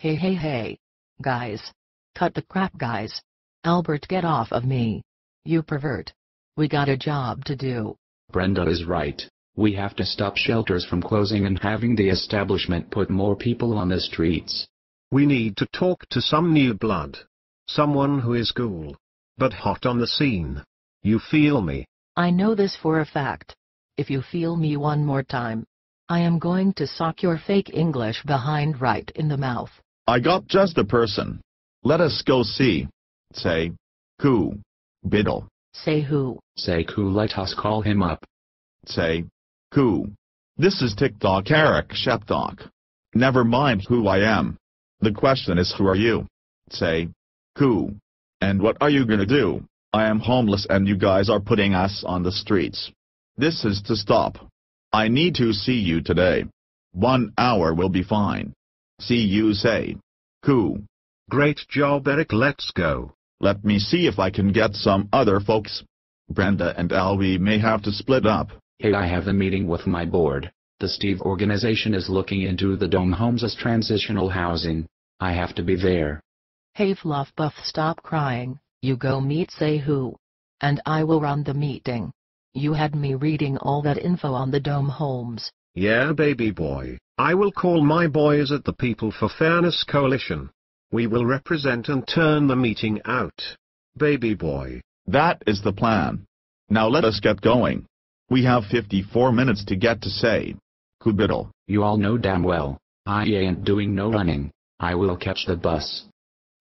Hey hey hey. Guys. Cut the crap guys. Albert, get off of me. You pervert. We got a job to do. Brenda is right. We have to stop shelters from closing and having the establishment put more people on the streets. We need to talk to some new blood. Someone who is cool, but hot on the scene. You feel me? I know this for a fact. If you feel me one more time, I am going to sock your fake English behind right in the mouth. I got just a person. Let us go see. Seiku. Biddle. Say who? Seiku, let us call him up. Seiku. This is TikTok Eric Sheptock. Never mind who I am. The question is, who are you? Seiku. And what are you gonna do? I am homeless and you guys are putting us on the streets. This is to stop. I need to see you today. 1 hour will be fine. See you, Seiku. Great job, Eric. Let's go. Let me see if I can get some other folks. Brenda and Al, we may have to split up. Hey, I have a meeting with my board. The Steve organization is looking into the dome homes as transitional housing. I have to be there. Hey Fluff Buff, stop crying. You go meet Say Who. And I will run the meeting. You had me reading all that info on the dome homes. Yeah, baby boy. I will call my boys at the People for Fairness Coalition. We will represent and turn the meeting out. Baby boy. That is the plan. Now let us get going. We have 54 minutes to get to Seiku. Biddle. You all know damn well, I ain't doing no running. I will catch the bus.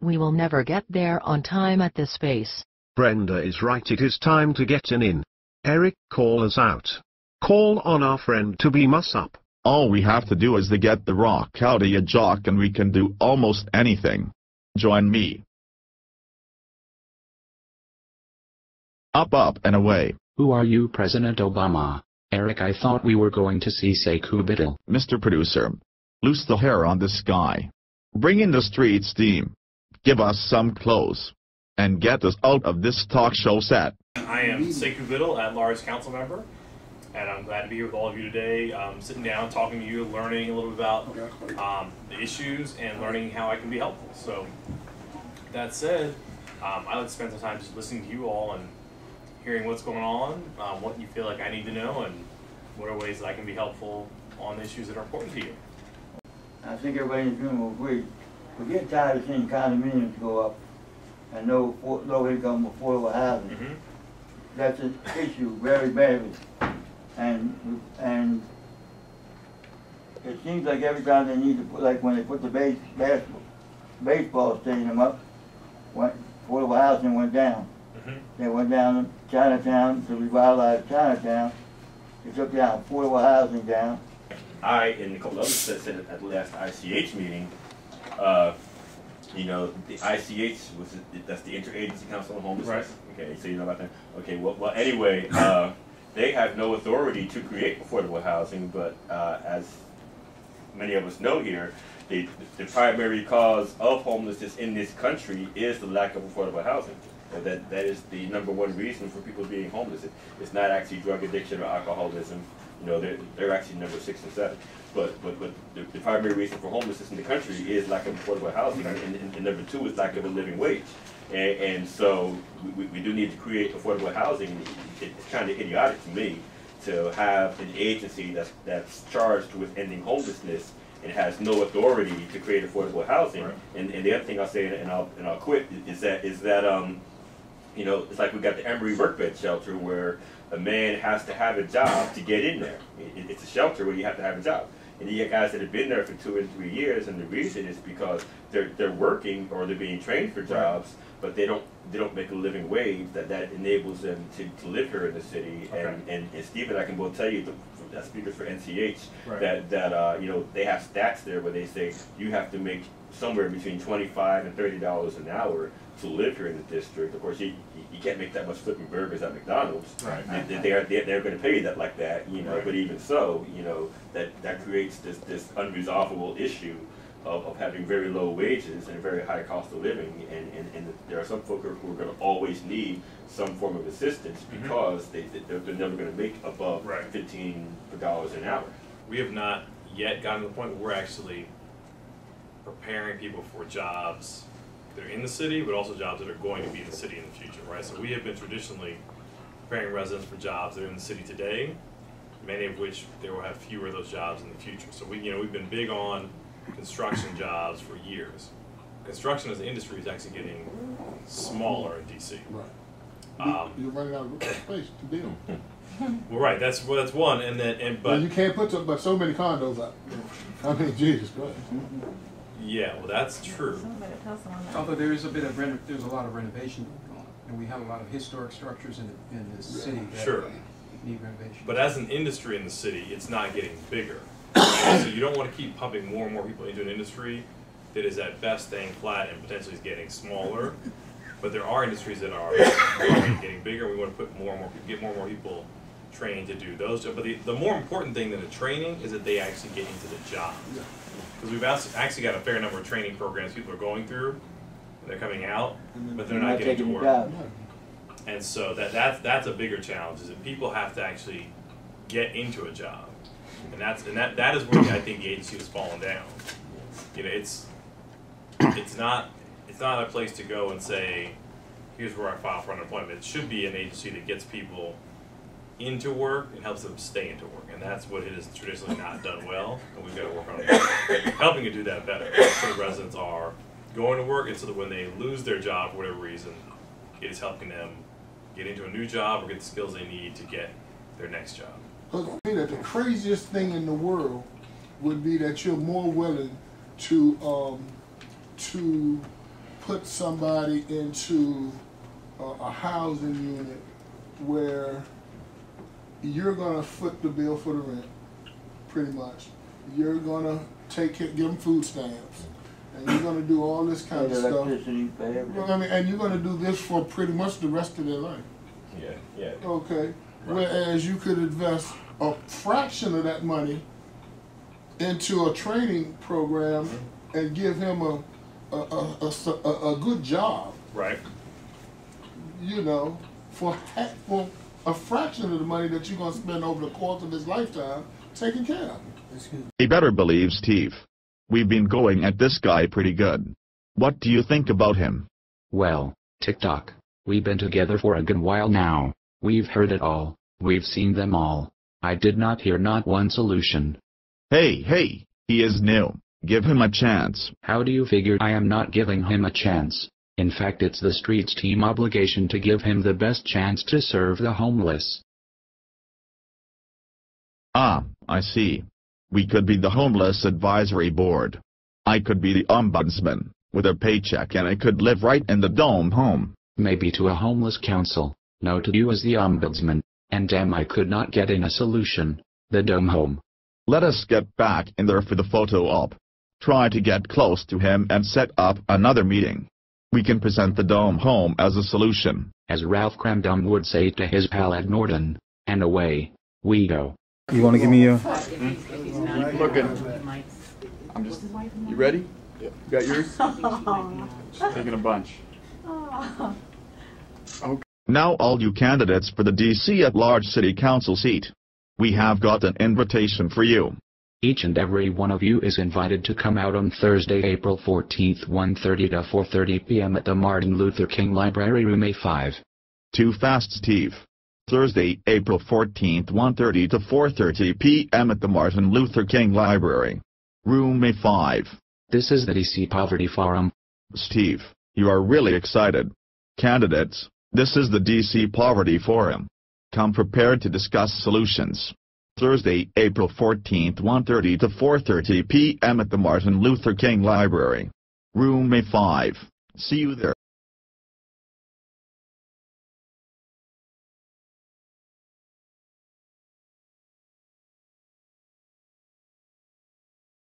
We will never get there on time at this pace. Brenda is right, it is time to get in. Eric, call us out. Call on our friend to beam us up. All we have to do is to get the rock out of your jock and we can do almost anything. Join me. Up and away. Who are you, President Obama? Eric, I thought we were going to see Seiku. Biddle. Mr. Producer. Loose the hair on this guy. Bring in the streets team. Give us some clothes. And get us out of this talk show set. I am Seiku Biddle, at-large council member. And I'm glad to be here with all of you today, sitting down, talking to you, learning a little bit about the issues and learning how I can be helpful. So, that said, I like to spend some time just listening to you all and hearing what's going on, what you feel like I need to know, and what are ways that I can be helpful on the issues that are important to you. I think everybody in the room will agree. We get tired of seeing condominiums go up and no low-income affordable housing. Mm-hmm. That's an issue very badly. And it seems like every time they need to put, like when they put the baseball stadium up, affordable housing went down. Mm-hmm. They went down to Chinatown to revitalize Chinatown. They took down affordable housing down. I and a couple others said at the last ICH meeting, you know, the ICH that's the Interagency Council on Homelessness. Right. Okay, so you know about that. Okay, well anyway, they have no authority to create affordable housing, but as many of us know here, the primary cause of homelessness in this country is the lack of affordable housing. That is the #1 reason for people being homeless. It's not actually drug addiction or alcoholism. You know, they're actually number 6 and 7. But the primary reason for homelessness in the country is lack of affordable housing, and #2 is lack of a living wage. And so we do need to create affordable housing. It's kind of idiotic to me to have an agency that's charged with ending homelessness and has no authority to create affordable housing. Right. And the other thing I'll say, and I'll quit, is that you know, it's like we got the Emory workbed shelter where a man has to have a job to get in there. It's a shelter where you have to have a job. And you get guys that have been there for 2 and 3 years, and the reason is because they're working or they're being trained for jobs, but they don't make a living wage that enables them to live here in the city. Okay. And Steve and I can both tell you, as speakers for NCH, right, that you know, they have stats there where they say you have to make somewhere between $25 and $30 an hour to live here in the district. Of course, you can't make that much flipping burgers at McDonald's. Right. They're going to pay you that like that, you know. Right. But even so, you know, that creates this unresolvable issue of having very low wages and a very high cost of living, and there are some folk who are going to always need some form of assistance because they're never going to make above $15 an hour. We have not yet gotten to the point where we're actually preparing people for jobs that are in the city, but also jobs that are going to be in the city in the future, right? So we have been traditionally preparing residents for jobs that are in the city today, many of which they will have fewer of those jobs in the future. So we've been big on construction jobs for years. Construction as an industry is actually getting smaller in DC. Right. You're running out of space to build. Well, right. That's one, but you can't put so many condos up. I mean, Jesus Christ. Yeah, well, that's true. Although there's a lot of renovation going on, and we have a lot of historic structures in the city that need renovation. But as an industry in the city, it's not getting bigger. Right? So you don't want to keep pumping more and more people into an industry that is at best staying flat and potentially is getting smaller. But there are industries that are getting bigger. We want to put get more and more people trained to do those jobs. But the more important thing than the training is that they actually get into the job. Because we've actually got a fair number of training programs people are going through, and they're coming out, but they're not getting to work. And so that's a bigger challenge, is that people have to actually get into a job. And that is where I think the agency has fallen down. You know, it's not a place to go and say, here's where I file for unemployment. It should be an agency that gets people into work and helps them stay into work. And that's what it has traditionally not done well, and we've got to work on helping to do that better. So the residents are going to work, and so that when they lose their job for whatever reason, it is helping them get into a new job or get the skills they need to get their next job. Because I think that the craziest thing in the world would be that you're more willing to put somebody into a housing unit where you're gonna foot the bill for the rent, pretty much. You're gonna give them food stamps, and you're gonna do all this kind of stuff. Well, I mean, and you're gonna do this for pretty much the rest of their life. Yeah. Okay. Right. Whereas you could invest a fraction of that money into a training program and give him a good job. Right. You know, for a fraction of the money that you're going to spend over the course of his lifetime taking care of him. You better believe, Steve. We've been going at this guy pretty good. What do you think about him? Well, TikTok, we've been together for a good while now. We've heard it all. We've seen them all. I did not hear not one solution. Hey, he is new. Give him a chance. How do you figure I am not giving him a chance? In fact, it's the Streets team obligation to give him the best chance to serve the homeless. Ah, I see. We could be the Homeless Advisory Board. I could be the ombudsman, with a paycheck, and I could live right in the dome home. Maybe to a homeless council, no to you as the ombudsman, and damn, I could not get in a solution, the dome home. Let us get back in there for the photo op. Try to get close to him and set up another meeting. We can present the dome home as a solution. As Ralph Cramdon would say to his pal Ed Norton, and away we go. You want to give me a... Looking. You ready? Yep. You got yours? Just taking a bunch. Okay. Now all you candidates for the DC at-large city council seat. We have got an invitation for you. Each and every one of you is invited to come out on Thursday, April 14th, 1:30 to 4:30 p.m. at the Martin Luther King Library, room A5. Too fast, Steve. Thursday, April 14th, 1:30 to 4:30 p.m. at the Martin Luther King Library, room A5. This is the DC Poverty Forum. Steve, you are really excited. Candidates, this is the DC Poverty Forum. Come prepared to discuss solutions. Thursday, April 14th, 1:30 to 4:30 p.m. at the Martin Luther King Library, room A5. See you there.